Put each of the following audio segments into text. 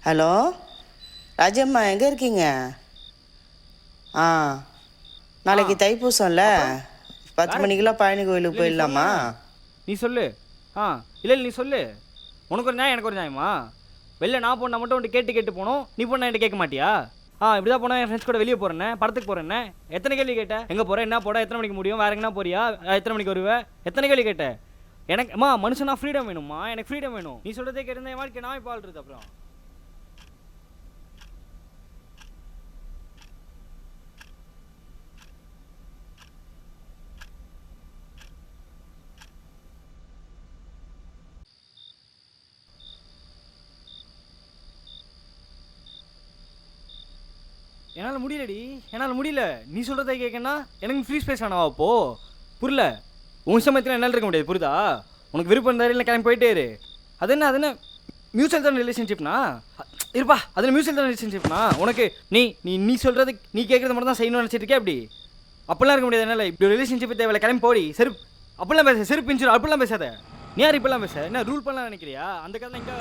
Hello Rajamma, எங்கே இருக்கீங்க? ஆ, நாளைக்கு தைப்பூசம்ல, 10 மணிக்கெல்லாம் பழனி கோயிலுக்கு போயிடலாமா? நீ சொல்லு. இல்லை நீ சொல்லு. உனக்கு ஒரு நியாயம், எனக்கு ஒரு நியாயமா? வெளில நான் போனால் மட்டும் உன்ட்டு கேட்டு கேட்டு போகணும், நீ போனால் என்கிட்ட கேட்க மாட்டியா? இப்படி தான் போனால் என் ஃப்ரெண்ட்ஸ் கூட வெளியே போகிறேன்னே, படத்துக்கு போகிறேன்னே. எத்தனை கேள்வி கேட்டேன்? எங்கே போகிறேன், என்ன போட, எத்தனை மணிக்கு முடியும், வேறு எங்கன்னா போறியா, எத்தனை மணிக்கு வருவேன், எத்தனை கேள்வி கேட்டேன்? எனக்கு மனுஷனா ஃப்ரீடம் வேணும்மா, எனக்கு ஃப்ரீடம் வேணும். நீ சொல்கிறதே கேட்டிருந்தேன், என் வாழ்க்கை நான் இப்போ ஆள்றது. அப்புறம் என்னால் முடியலடி, என்னால் முடியல. நீ சொல்கிறத கேட்கனா எனக்கு ஃப்ரீ ஸ்பேஸ் ஆனவா? அப்போ புரியல. உன் சமயத்தில் என்னால் இருக்க முடியாது, புரியுதா? உனக்கு விருப்பம் இருந்தாரு, இல்லை கிளம்பி போயிட்டே இரு. அது என்ன மியூச்சுவல் தான் ரிலேஷன்ஷிப்னா? இருப்பா, அதில் மியூச்சுவல் தான் ரிலேஷன்ஷிப்னா உனக்கு? நீ நீ நீ சொல்கிறது, நீ கேட்குறது மட்டும் தான் செய்யணும்னு நினச்சிட்டு இருக்கே. அப்படி அப்படிலாம் இருக்க முடியாது. என்னால் இப்படி ரிலேஷன்ஷிப் தேவையில்ல, கிளம்பி போடி. செருப்பு அப்படிலாம் பேச, செருப்பு பிஞ்சிடும், அப்படிலாம் பேசாத. நீ யார் இப்பெல்லாம் பேச? என்ன ரூல் பண்ணலாம் நினைக்கிறியா? அந்த கதை எங்கே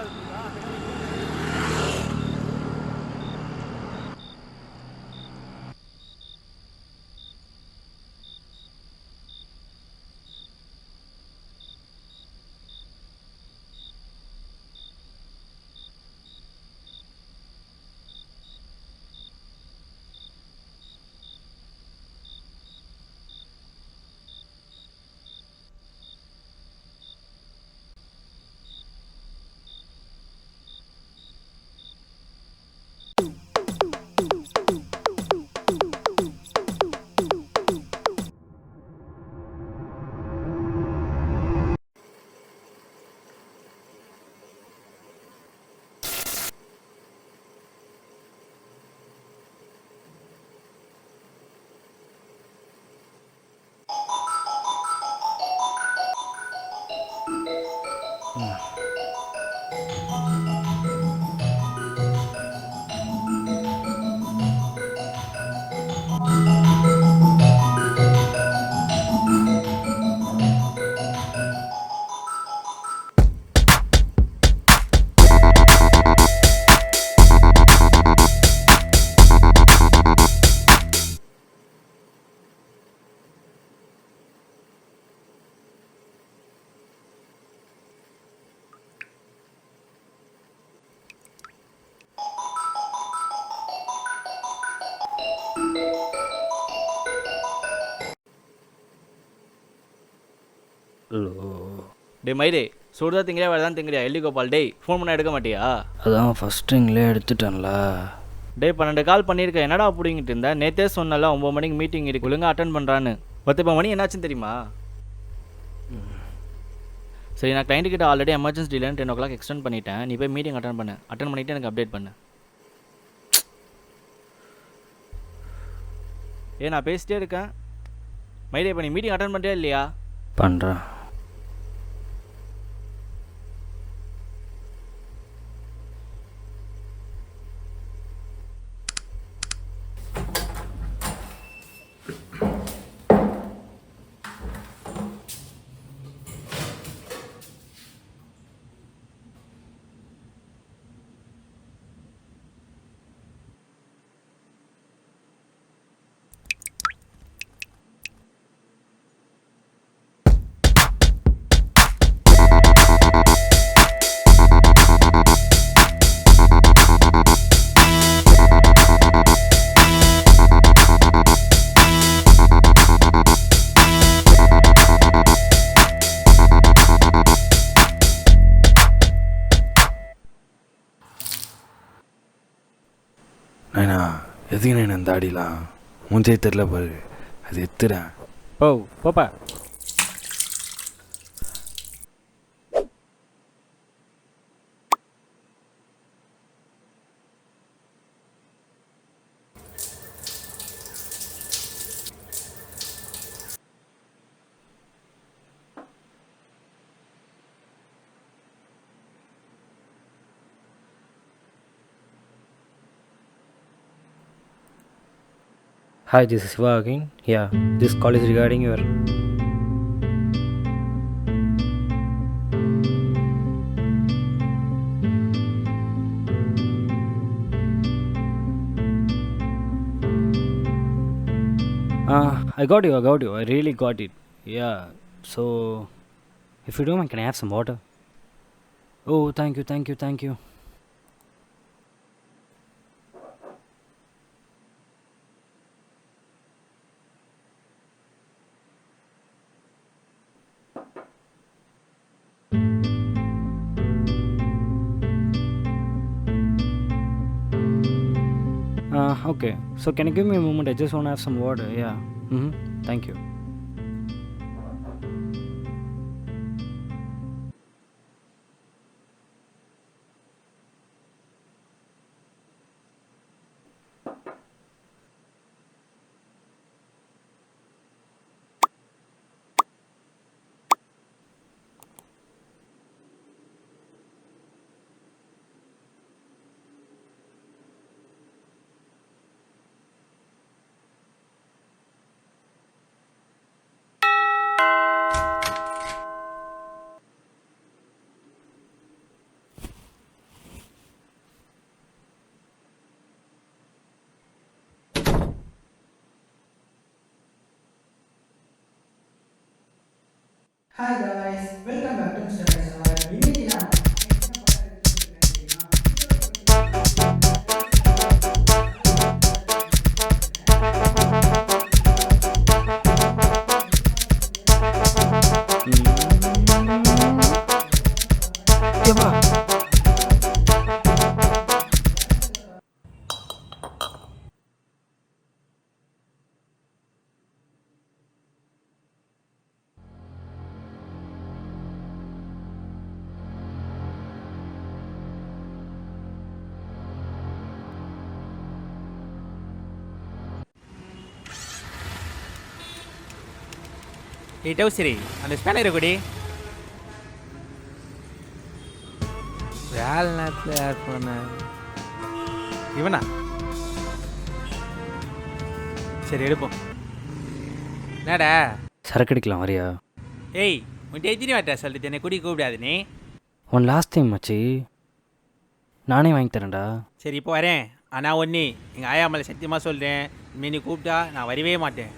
டே மயிரே, சூடு தான் திங்கிறியா, வேறு தான் திங்கிறியா? எல்லி கோபால், டேய் ஃபோன் பண்ண எடுக்க மாட்டியா? அதான் ஃபஸ்ட் ரிங்லேயே எடுத்துட்டேன்ல. டே 12 கால் பண்ணியிருக்கேன், என்னடா அப்படிங்கிட்டு இருந்தேன்? நேற்றே சொன்னல 9 மணிக்கு மீட்டிங் இருக்கு, ஒழுங்காக அட்டன் பண்ணுறான்னு. 10 மணி என்னாச்சுன்னு தெரியுமா? சரி, நான் கிளைண்ட் கிட்ட ஆல்ரெடி எமர்ஜென்சி டீலன்னு 10 o'clock எக்ஸ்டெண்ட் பண்ணிட்டேன். நீ போய் மீட்டிங் அட்டன் பண்ணிவிட்டு எனக்கு அப்டேட் பண்ணு. நான் பேசிட்டே இருக்கேன். மயிரே, இப்போ நீ மீட்டிங் அட்டன் பண்ணுறியா இல்லையா? பண்ணுறேன். நைனா, எதுக்கு நான் இந்த தாடிலாம் மூஞ்சே தெரில பாரு, அது எத்துறேன். போப்பா. Hi, this is Siva again. Yeah, this call is regarding your I got you. I really got it. Yeah. So, if you don't mind, can I have some water? Oh, thank you. Okay. So, can you give me a moment? I just want to have some water. Yeah. Thank you. Hi guys welcome back to mister Riser. இன்னைக்கு நாம என்ன பார்க்க இருக்கேன்னு தெரியுமா? சரி அந்த spanner கொடி வேலை நேரத்தில் யார் பண்ண இவனா சரி எடுப்போம் என்னடா சரக்கு அடிக்கலாம் வரியா? ஏய் உன்ட்டு எத்தனை வாட்டா சொல்லிட்டு என்னை குடி கூப்பிடாது நீ ஒன் லாஸ்ட் டைம் மச்சி, நானே வாங்கி தரேன்டா. சரி இப்போ வரேன். ஆனால் ஒன்று எங்கள் ஆயா மேலே சத்தியமாக சொல்கிறேன், நீ கூப்பிட்டா நான் வரவே மாட்டேன்.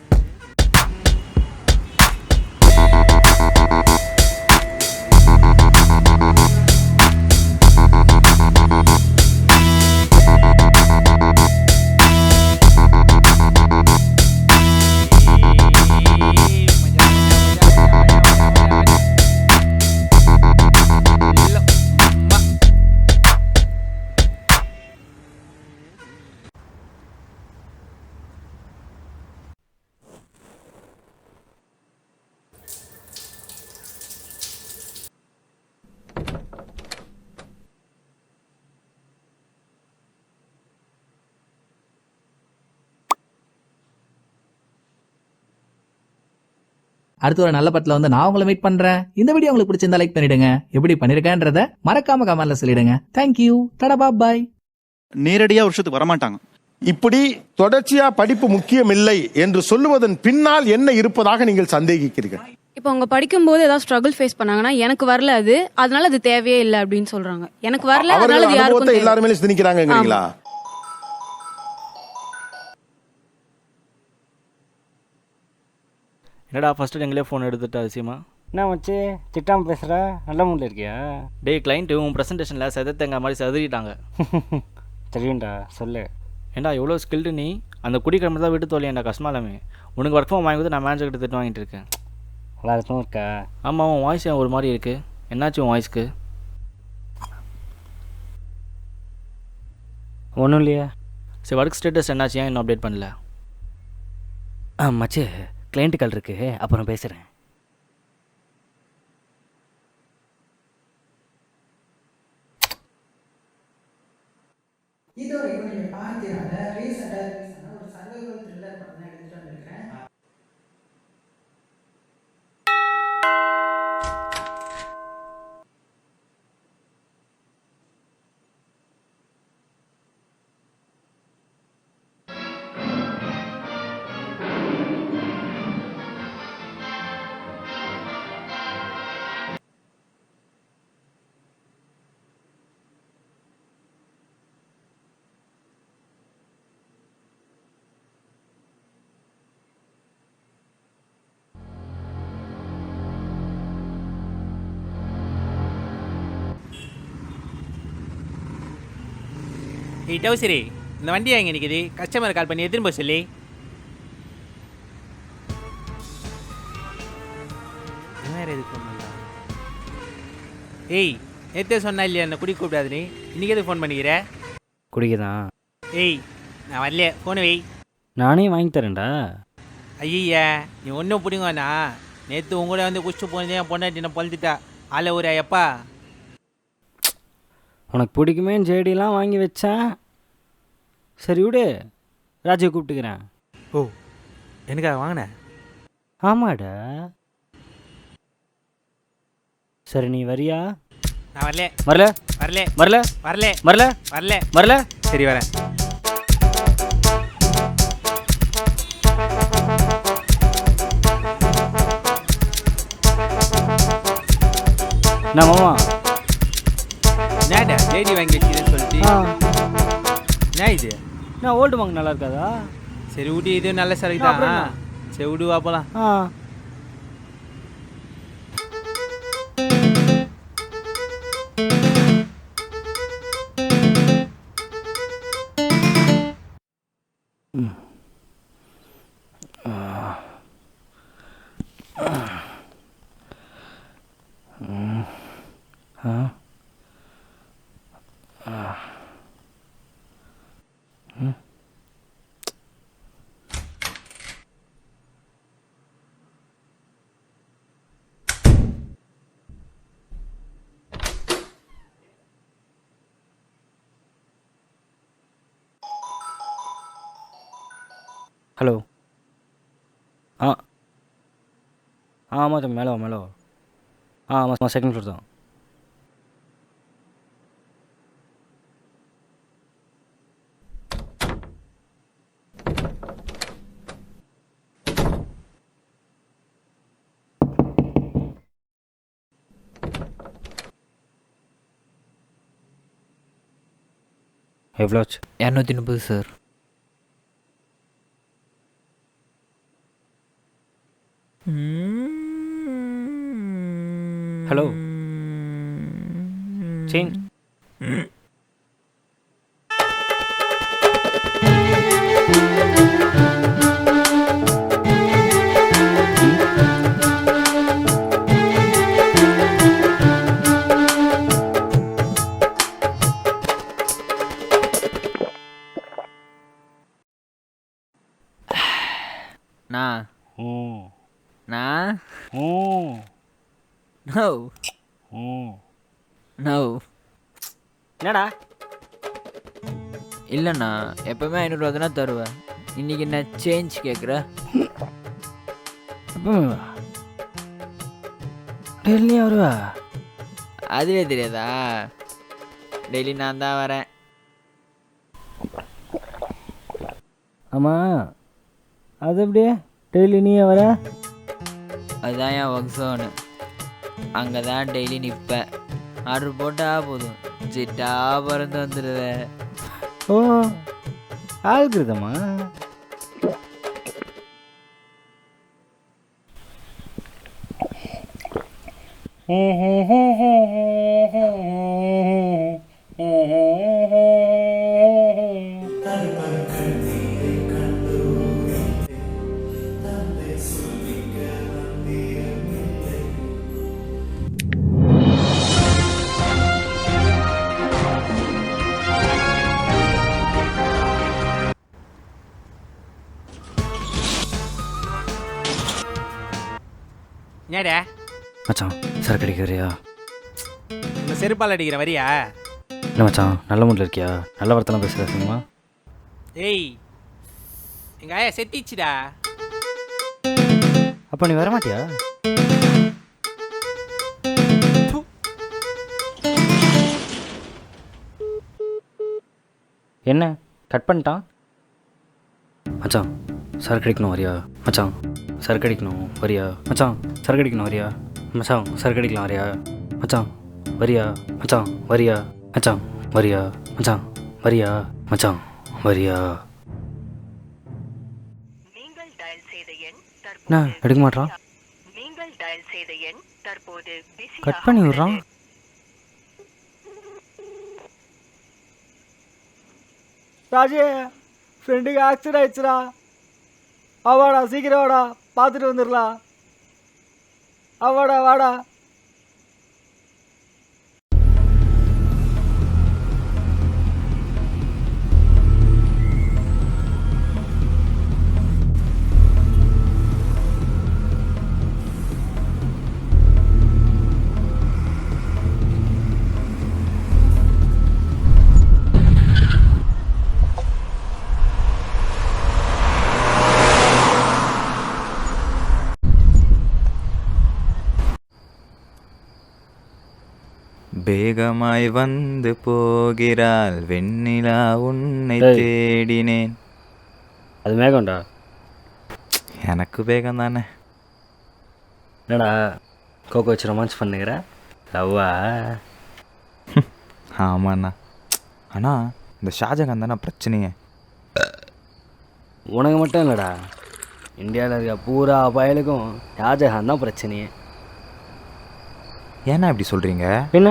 அடுத்து ஒரு நல்ல படத்துல வந்து நான் உங்களை மீட் பண்றேன். இந்த வீடியோ உங்களுக்கு பிடிச்சிருந்தா லைக் பண்ணிடுங்க. எப்படி பண்ணிருக்கேன்றத மறக்காம கமெண்ட்ல சொல்லிடுங்க. தேங்க்யூ, டடா, பாய். நேரடியா ஒரு விஷயத்துக்கு வரமாட்டாங்க. இப்படி தொடர்ச்சியா படிப்பு முக்கியம் இல்லை என்று சொல்லுவதன் பின்னால் என்ன இருப்பதாக நீங்கள் சந்தேகிக்கிறீர்கள்? இப்போ அவங்க படிக்கும்போது ஏதாவது ஸ்ட்ரகிள் ஃபேஸ் பண்ணாங்கன்னா எனக்கு வரல அது, அதனால அது தேவையே இல்லை அப்படின்னு சொல்றாங்க. எனக்கு வரல அதனால அது யாருக்கும் எல்லாருமே திணிக்கிறாங்கங்கறீங்களா? என்னடா ஃபஸ்ட்டு எங்களே ஃபோன் எடுத்துட்டா அதிசயமா? என்ன மச்சி திட்டாமல் பேசுகிற? நல்ல மூடில் இருக்கியா? டே கிளைண்ட்டு உன் ப்ரெசன்டேஷனில் செதத்தங்க மாதிரி செதறிட்டாங்க. தெரியும்டா, சொல்லு. ஏண்டா எவ்வளோ ஸ்கில்டு நீ? அந்த குடிக்கிழமை தான் விட்டு தோலையேண்டா கஷ்டமாலாமே. உனக்கு ஒர்க் ஃப்ரம் வாங்கி கொடுத்து நான் மேனேஜர் கிட்ட திட்டு வாங்கிட்டு இருக்கேன். வேறு எதுவும் இருக்கா? ஆமாம், உன் வாய்ஸ் ஒரு மாதிரி இருக்குது. என்னாச்சு உன் வாய்ஸ்க்கு? ஒன்றும் இல்லையா? சரி, ஒர்க் ஸ்டேட்டஸ் என்னாச்சு, ஏன் இன்னும் அப்டேட் பண்ணல? மச்சி கிளைண்ட்டு கால் இருக்கு, அப்புறம் பேசுகிறேன். இது வரைக்கும் நீங்க பார்த்தீங்கன்னா ரீசெண்டா ஒரு சர்வைவல் த்ரில்லர் படம் தான் எடுத்துட்டு வந்திருக்கிறேன். ஏய் டவுசரி, இந்த வண்டியா எங்கே நிற்குது? கஸ்டமர் கால் பண்ணி எடுத்துன்னு போக சொல்லி. வேறு எதுக்கு ஃபோன் பண்ணா? ஏய் நேற்றே சொன்னா இல்லையா என்ன குடி கூப்பிடாது நீ? இன்றைக்கி எதுக்கு ஃபோன் பண்ணிக்கிற? குடிக்கதான். ஏய் நான் வரல, ஃபோனை வை. நானே வாங்கி தரேன்டா. ஐயா நீ ஒன்றும் பிடிங்கண்ணா. நேற்று உங்கள வந்து குடிச்சு போனதே என் பொண்டாட்டி நான் பொழுதுட்டா. ஆளை ஒரு எப்பா உனக்கு பிடிக்குமே ஜேடிலாம் வாங்கி வச்சேன். சரி விடு, ராஜுவை கூப்பிட்டுக்கிறேன். ஓ எனக்காக வாங்கினேன்? ஆமாடா. சரி நீ வரியா? நான் வரல வரல வரல வரல வரல வரல வரல வரல. சரி வரேன். நான் மாமா என்னடா ஜேடி வாங்கி வச்சுன்னு சொல்லிட்டு என்ன இது? நான் ஓல்டு வாங்க நல்லா இருக்காதா? சரி விடு, இது நல்ல சரக்கு தான். சரி விடு வாப்பலாம். ஹலோ. ஆமாம் தம்பி, மேலே வா மேலே வா. ஆமாம் செகண்ட் ஃப்ளோர் தான். எவ்வளோ ஆச்சு? 230 சார். Hello change. நான் என்னடா? இல்லைண்ணா, எப்பவுமே 500 தானே தருவேன். இன்னைக்கு என்ன சேஞ்ச் கேட்குற? டெய்லி வருவா? அதுவே தெரியாதா? டெய்லி நான் தான் வரேன். ஆமாம், அது எப்படியே டெய்லி நீயே வர? அதுதான் என் ஒர்க் ஜோனு. அங்கே தான் டெய்லி நிற்பேன். ஆர்டர் போட்டால் போதும், ஜிட்டா பறந்து வந்துடுவேன். ஓ ஆல்கிருதமா? என்னடா மச்சான் சரக்கு அடிக்க வரியா? இந்த செருப்பால் அடிக்கிற வரியா? இல்லை மச்சான், நல்ல மூடில் இருக்கியா? நல்ல வார்த்தைலாம் பேசுகிற சிங்கமா? ஏய் எங்கள் ஆயா செத்திச்சுடா. அப்போ நீ வர மாட்டியா? என்ன கட் பண்ணிட்டான்? மச்சான் சரக்கு அடிக்கணும் வரியா? மச்சான் சரக்கு அடிக்கணும் வரியா? மச்சான் சரக்கு அடிக்கணும் வரியா? மச்சான் சரக்கு அடிக்கலாம் வரியா? மச்சான் வரியா? மச்சான் வரியா? மச்சான் வரியா? மச்சான் வரியா? மச்சான் வரியா? நான் எடுக்க மாட்டான், கட் பண்ணி விட்றான். ஷாஜி ஃப்ரெண்டுக்கு ஆக்சிடென்ட் ஆயிடுச்சுடா. வாடா சீக்கிரம் வாடா, பார்த்துட்டு வந்துடலாம். வாடா வாடா. வேகமாய் வந்து போகிறாள் வெண்ணிலா உன்னை தேடினேன். அது மேகம்டா. எனக்கு வேகம் தானே. என்னடா கோகோ வச்சு ரொமான்ஸ் பண்ணுகிற? லவ்வா? ஆமாண்ணா. ஆனால் இந்த ஷாஜகான் தானே பிரச்சனையே. உனக்கு மட்டும் இல்லைடா, இந்தியாவில் இருக்க பூரா பயலுக்கும் ஷாஜகான் தான் பிரச்சனையே. ஏன்னா இப்படி சொல்கிறீங்க? என்ன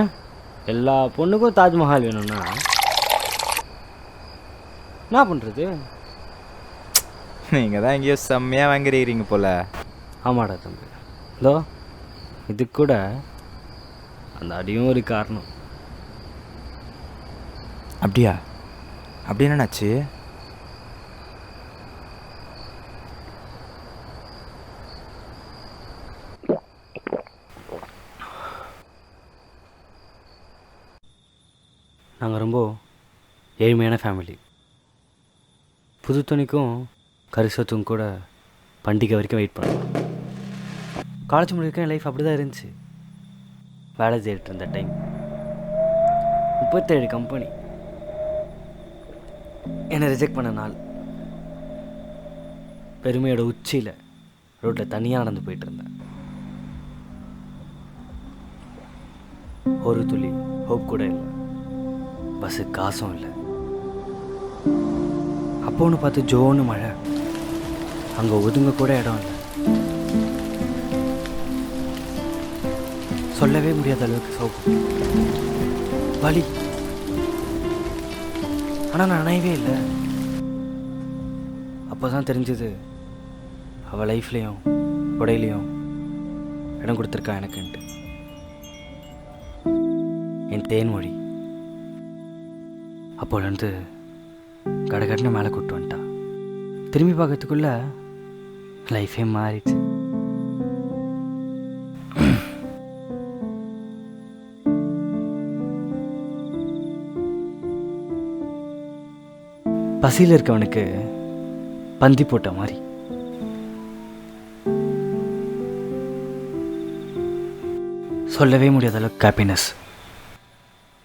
எல்லா பொண்ணுக்கும் தாஜ்மஹால் வேணும்னா என்ன பண்ணுறது? நீங்கள் தான் எங்கேயோ செம்மையாக வாங்கிறீங்க போல. ஆமாடா தம்பி, இதோ இது கூட அந்த அடியும் ஒரு காரணம். அப்படியா? அப்படி என்னன்னாச்சு? நாங்கள் ரொம்ப ஏழ்மையான ஃபேமிலி. புது துணிக்கும் கரிசத்துக்கும் கூட பண்டிகை வரைக்கும் வெயிட் பண்ணோம். காலேஜ் முடிக்க என் லைஃப் அப்படி தான் இருந்துச்சு. வேலை செய்துட்டு இருந்த டைம் 37 கம்பெனி என்னை ரிஜெக்ட் பண்ண நாள். பெருமையோட உச்சியில் ரோட்டில் தனியாக நடந்து போயிட்டு இருந்தேன். ஒரு துளி ஹோப் கூட இல்லை, பஸ்ஸு காசும் இல்லை. அப்போ ஒன்று பார்த்து ஜோன்னு மழை, அங்கே ஒதுங்க கூட இடம் இல்லை. சொல்லவே முடியாத அளவுக்கு சோகம், வலி. ஆனால் நான் நினைவே இல்லை. அப்போ தான் தெரிஞ்சது அவள் லைஃப்லேயும் உடையிலையும் இடம் கொடுத்துருக்கா எனக்குன்ட்டு. என் தேன்மொழி அப்போலேருந்து கடகடனை மேலே கூப்பிட்டு வந்துட்டா. திரும்பி பார்க்கறதுக்குள்ள லைஃபே மாறிடுச்சு. பசியில் இருக்கவனுக்கு பந்தி போட்ட மாதிரி சொல்லவே முடியாத அளவுக்கு ஹாப்பினஸ்.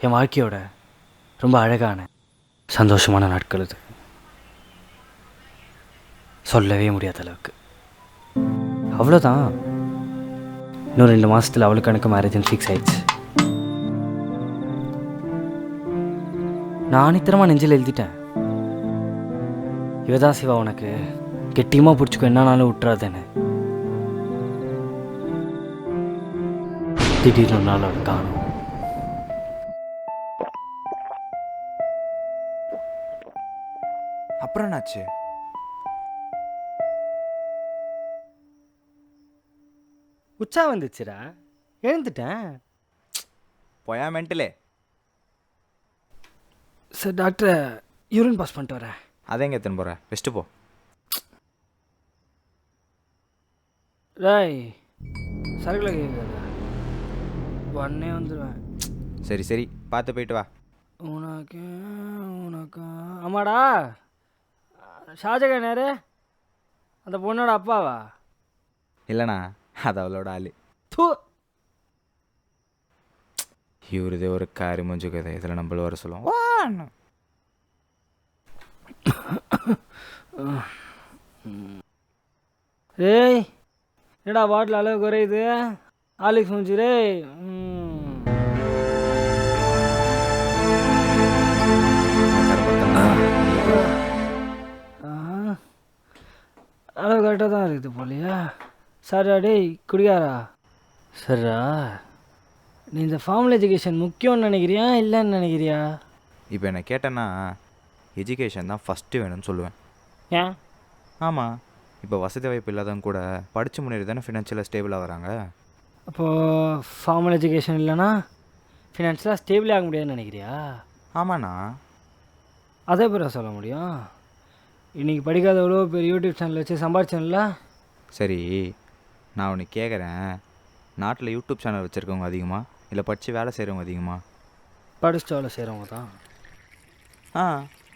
என் வாழ்க்கையோட ரொம்ப அழகான சந்தோஷமான நாட்கள் இது. சொல்லவே முடியாத அளவுக்கு. அவ்வளோதான். இன்னும் 2 மாதத்தில் அவளுக்கு எனக்கு மேரேஜ் ஃபிக்ஸ் ஆயிடுச்சு. நான் ஆணித்தரமாக நெஞ்சில் எழுதிட்டேன், இவதான் சிவா உனக்கு கெட்டியமாக பிடிச்சிக்கோ, என்னன்னாலும் விட்டுறாதேன்னு. திடீர்னு ஒரு நாள் அவளை காணும். அப்புறம் என்னாச்சு? உச்சா வந்துச்சுடா, எழுந்துட்டேன். போயா மென்டலே. சார் டாக்டரை யூரின் பாஸ் பண்ணிட்டு வரேன். அதை எங்கே எத்தனை போகிற? பெஸ்ட்டு போ. ராய் சரக்குல கேட்குறா, உடனே வந்துடுவேன். சரி சரி, பார்த்து போயிட்டு வா. உனக்கு உனக்கு ஆமாடா. ஷாஜகான் யாரு? அந்த பொண்ணோட அப்பாவா? இல்லைண்ணா, அது அவளோட ஆள். தூ, இவருதே ஒரு காரி மூஞ்சு கதை. இதில் நம்மள வர சொல்லுவோம். ஏய் என்னடா பாட்டில் அளவு குறையுது? ஆலிக்ஸ் மூஞ்சி ரே. அளவு கரெக்டாக தான் இருக்குது போலையா? சரிடா டேய் குடிகாரா. சரிடா, நீ இந்த ஃபார்மல் எஜுகேஷன் முக்கியம்னு நினைக்கிறியா இல்லைன்னு நினைக்கிறியா? இப்போ என்ன கேட்டேன்னா எஜுகேஷன் தான் ஃபஸ்ட்டு வேணும்னு சொல்லுவேன். ஏன்? ஆமாம், இப்போ வசதி வாய்ப்பு இல்லாதவங்க கூட படித்து முன்னேறி தானே ஃபினான்ஷியலாக ஸ்டேபிளாக வராங்க. அப்போது ஃபார்மல் எஜுகேஷன் இல்லைன்னா ஃபினான்ஷியலாக ஸ்டேபிளே ஆக முடியாதுன்னு நினைக்கிறியா? ஆமாண்ணா. அதே பேர் சொல்ல முடியும். இன்றைக்கி படிக்காத எவ்வளோ பேர் யூடியூப் சேனல் வச்சு சம்பாதிச்சேன்ல. சரி, நான் உனக்கு கேட்குறேன், நாட்டில் யூடியூப் சேனல் வச்சுருக்கவங்க அதிகமாக இல்லை படித்து வேலை செய்கிறவங்க அதிகமாக? படிச்சுட்டு வேலை செய்கிறவங்க தான்.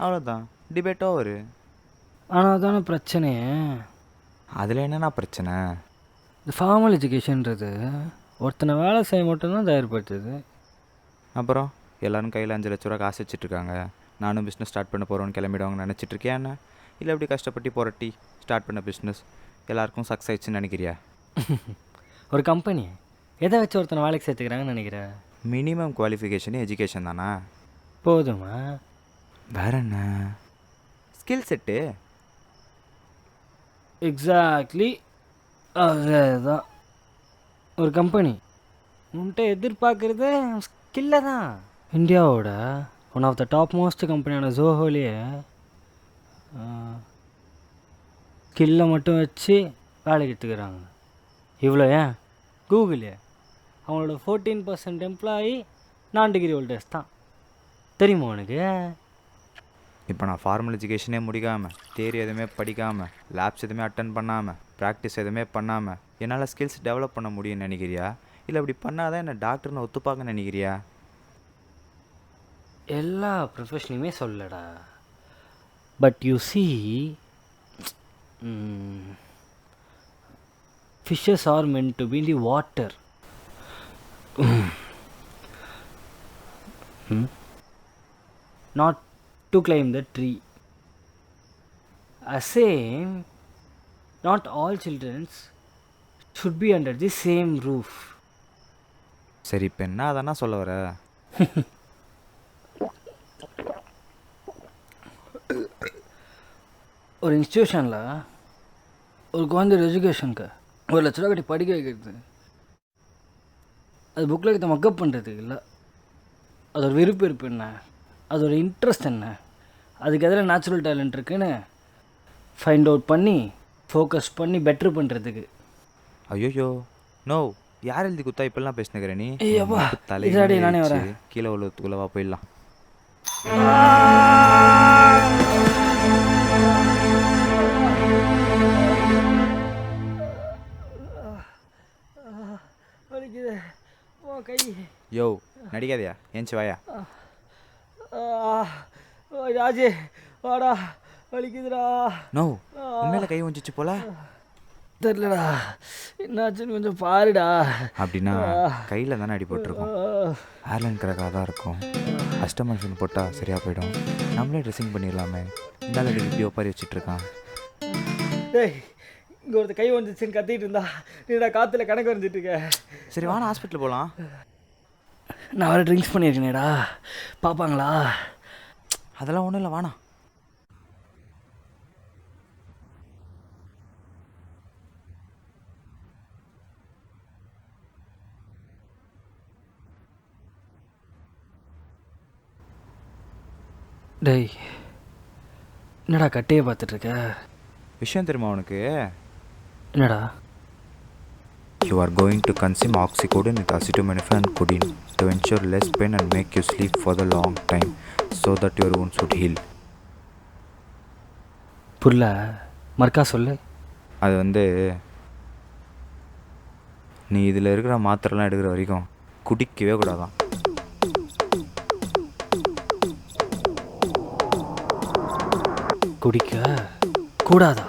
அவ்வளோதான், டிபேட் ஓவர். ஆனால் தானே பிரச்சனையே. அதில் என்னென்னா பிரச்சனை? இந்த ஃபார்மல் எஜுகேஷன்றது ஒருத்தனை வேலை செய்ய மட்டும்தான் தயார்படுத்துது. அப்புறம் எல்லோரும் கையில் 5 லட்ச ரூபா காசு வச்சுட்ருக்காங்க, நானும் பிஸ்னஸ் ஸ்டார்ட் பண்ண போகிறோன்னு கிளம்பிடுவாங்கன்னு நினச்சிட்ருக்கியா என்ன? இல்லை அப்படி கஷ்டப்பட்டு புரட்டி ஸ்டார்ட் பண்ண பிஸ்னஸ் எல்லாருக்கும் சக்ஸஸ் ஆயிடுச்சுன்னு நினைக்கிறியா? ஒரு கம்பெனி எதை வச்சு ஒருத்தனை வேலைக்கு சேர்த்துக்கிறாங்கன்னு நினைக்கிறேன்? மினிமம் குவாலிஃபிகேஷனு எஜுகேஷன் தானா? போதுமா? வேற என்ன? Skill set. எக்ஸாக்ட்லி அதுதான். ஒரு கம்பெனி உன்கிட்ட எதிர்பார்க்குறது ஸ்கில்லை தான். இந்தியாவோட one of the top most கம்பெனியான ஜோஹோலேயே ஸ்கில்லை மட்டும் வச்சு வேலைக்கு எடுத்துக்கிறாங்க. இவ்வளோ ஏன் கூகுளே அவங்களோட 14% எம்ப்ளாயி நான் டிகிரி ஹோல்டர்ஸ் தான். தெரியுமா உனக்கு? இப்போ நான் ஃபார்மல் எஜுகேஷனே முடிக்காமல், தியரி எதுவுமே படிக்காமல், லேப்ஸ் எதுவுமே அட்டன் பண்ணாமல், ப்ராக்டிஸ் எதுவுமே பண்ணாமல் என்னால் ஸ்கில்ஸ் டெவலப் பண்ண முடியும்னு நினைக்கிறியா? இல்லை அப்படி பண்ணாதான் என்ன டாக்டர்னு ஒத்துப்பாங்கன்னு நினைக்கிறியா? எல்லா ப்ரொஃபஷனையுமே சொல்லடா. But you see, fishes R meant to be in the water. Not to climb the tree. Same, not all children should be under the same roof. சரி, இப்போ என்ன அதானா சொல்ல வர? ஒரு இன்ஸ்டியூஷனில் ஒரு குழந்தையோட எஜுகேஷனுக்கு 1 லட்ச ரூபா கட்டி படிக்க வைக்கிறது, அது புக்கில் எடுத்து மக்கப் பண்ணுறதுக்கு இல்லை. அதோட விருப்பம் என்ன, அதோட இன்ட்ரெஸ்ட் என்ன, அதுக்கு எதில் நேச்சுரல் டேலண்ட் இருக்குன்னு ஃபைண்ட் அவுட் பண்ணி ஃபோக்கஸ் பண்ணி பெட்ரு பண்ணுறதுக்கு. ஐயோயோ, நோ, யார் எழுதி குத்தா இப்பெல்லாம் பேசினுக்கிற நீ? தலையாடி நானே வரேன். கீழே உள்ளவா போயிடலாம். யோ, நடிக்காதியா, ஏஞ்சி வாயா. ராஜே வாடா, வலிக்குதுடா. நோ, உண்மையில கை ஒஞ்சிச்சு போல. தெரிலடா, என்னாச்சுன்னு கொஞ்சம் பாருடா. அப்படின்னா கையில் தானே அடிபட்டிருக்கோம். ஏர்லைன் கிராக்காக தான் இருக்கும். அஸ்டமன்ஷன் போட்டால் சரியாக போயிடும். நம்மளே ட்ரெஸ்ஸிங் பண்ணிடலாமே. இந்த இப்படி ஒப்பாரி வச்சிட்ருக்கான். டேய், இங்கே ஒருத்தர் கை வந்துச்சுன்னு கத்திட்டு இருந்தா, நீடா காற்றுல கணக்கு வந்துட்டு இருக்க. சரி வாண்ணா, ஹாஸ்பிட்டல் போகலாம். நான் வர ட்ரிங்க்ஸ் பண்ணியிருக்கேனேடா, பார்ப்பாங்களா? அதெல்லாம் ஒன்றும் இல்லை, வாண்ணா. டேய், என்னடா கட்டையை பார்த்துட்ருக்க? விஷயம் தெரியுமா உனக்கு? என்னடா? You are going to consume oxycodone with acetaminophen and codeine to ensure less pain and make you sleep for the long time so that your wounds would heal. புரியல, மர்க்கா சொல்லு. அது நீ இதில் இருக்கிற மாத்திரைலாம் எடுக்கிற வரைக்கும் குடிக்கவே கூடாதான். குடிக்க கூடாதா?